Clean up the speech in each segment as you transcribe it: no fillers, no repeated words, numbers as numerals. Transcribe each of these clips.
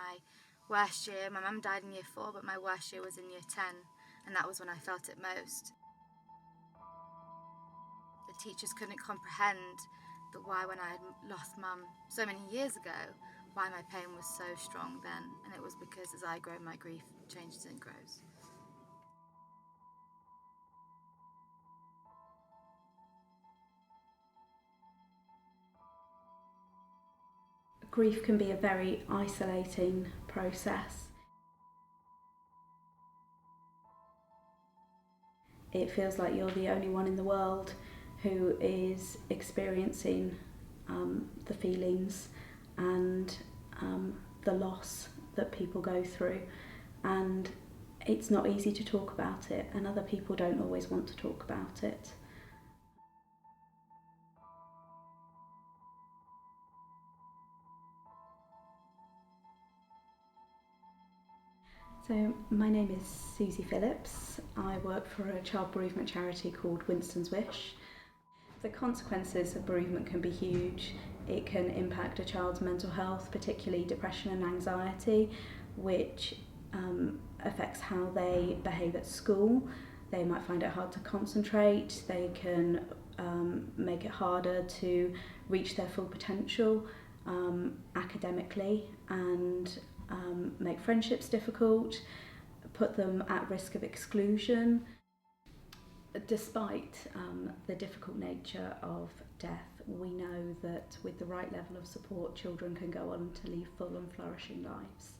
my worst year. My mum died in year 4, but my worst year was in year 10, and that was when I felt it most. The teachers couldn't comprehend why, when I had lost mum so many years ago, why my pain was so strong then, and it was because as I grow, my grief changes and grows. Grief can be a very isolating process. It feels like you're the only one in the world who is experiencing the feelings and the loss that people go through, and it's not easy to talk about it, and other people don't always want to talk about it. So my name is Susie Phillips. I work for a child bereavement charity called Winston's Wish. The consequences of bereavement can be huge. It can impact a child's mental health, particularly depression and anxiety, which affects how they behave at school. They might find it hard to concentrate. They can make it harder to reach their full potential academically, and make friendships difficult, put them at risk of exclusion. Despite the difficult nature of death, we know that with the right level of support, children can go on to lead full and flourishing lives.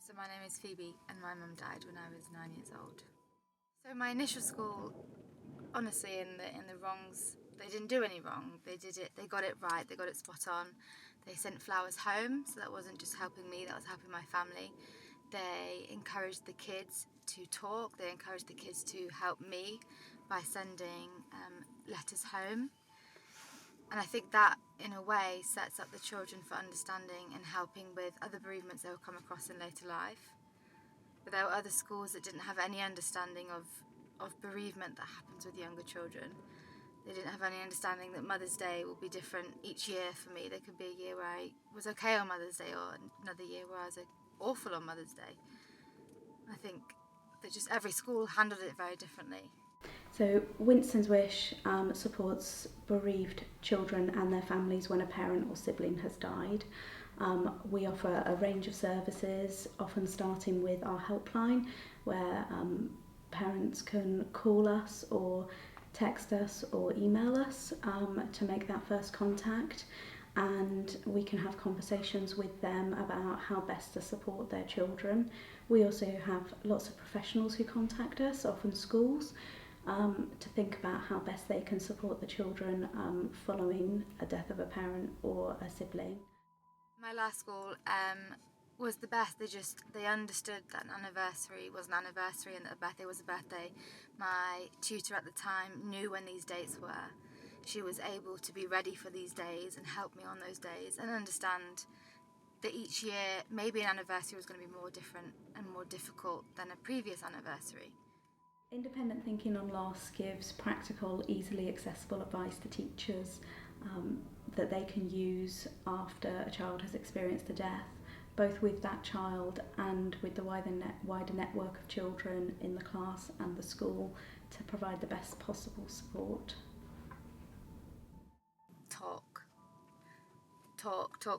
So my name is Phoebe, and my mum died when I was 9 years old. So my initial school, honestly, in the wrongs, they didn't do any wrong. They got it right, they got it spot on. They sent flowers home, so that wasn't just helping me, that was helping my family. They encouraged the kids to talk, they encouraged the kids to help me by sending letters home. And I think that, in a way, sets up the children for understanding and helping with other bereavements they will come across in later life. But there were other schools that didn't have any understanding of bereavement that happens with younger children. They didn't have any understanding that Mother's Day will be different each year for me. There could be a year where I was okay on Mother's Day, or another year where I was awful on Mother's Day. I think that just every school handled it very differently. So Winston's Wish supports bereaved children and their families when a parent or sibling has died. We offer a range of services, often starting with our helpline, where parents can call us or text us or email us to make that first contact, and we can have conversations with them about how best to support their children. We also have lots of professionals who contact us, often schools, to think about how best they can support the children following a death of a parent or a sibling. My last school was the best. They understood that an anniversary was an anniversary and that a birthday was a birthday. My tutor at the time knew when these dates were. She was able to be ready for these days and help me on those days, and understand that each year maybe an anniversary was going to be more different and more difficult than a previous anniversary. Independent thinking on loss gives practical, easily accessible advice to teachers that they can use after a child has experienced a death, both with that child and with the wider network of children in the class and the school, to provide the best possible support. Talk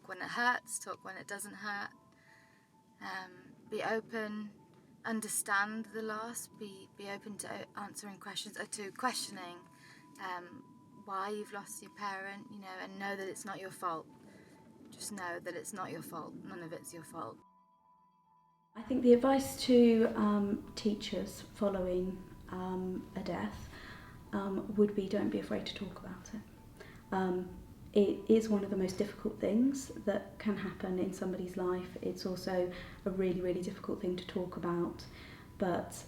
when it hurts, talk when it doesn't hurt. Be open, understand the loss, be open to answering questions, or to questioning why you've lost your parent, and know that it's not your fault. Just know that it's not your fault. None of it's your fault. I think the advice to teachers following a death would be, don't be afraid to talk about it. It is one of the most difficult things that can happen in somebody's life. It's also a really, really difficult thing to talk about, but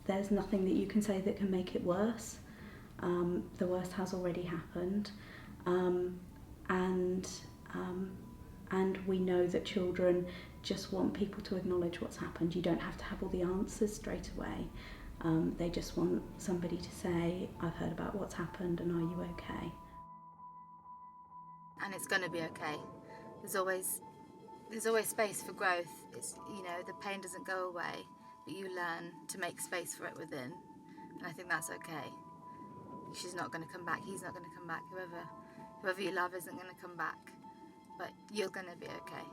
there's nothing that you can say that can make it worse. The worst has already happened, and we know that children just want people to acknowledge what's happened. You don't have to have all the answers straight away. They just want somebody to say, I've heard about what's happened, and are you okay? And it's going to be okay. There's always there's always space for growth. It's, you know, the pain doesn't go away, but you learn to make space for it within. And I think that's okay. She's not going to come back. He's not going to come back. Whoever you love isn't going to come back. But you're going to be okay.